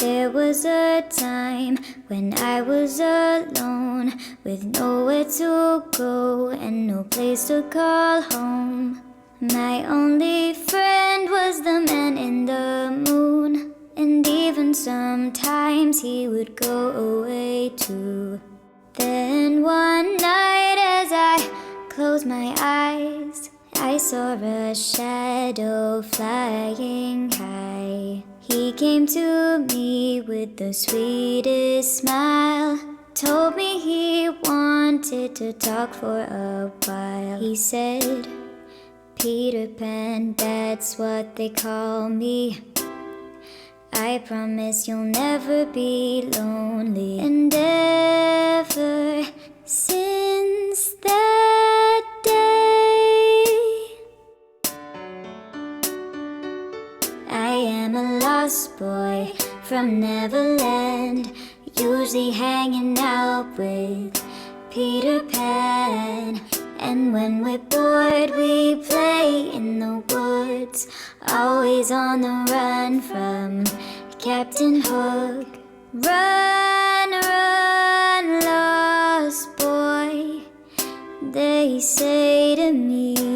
There was a time when I was alone, with nowhere to go and no place to call home. My only friend was the man in the moon, and even sometimes he would go away too. Then one night as I closed my eyes, I saw a shadow flying high. He came to me with the sweetest smile, told me he wanted to talk for a while. He said, "Peter Pan, that's what they call me. I promise you'll never be lonely." And ever since that day, I am a lost boy from Neverland, usually hanging out with Peter Pan. And when we're bored, we play in the woods, always on the run from Captain Hook. Run, run, lost boy, they say to me.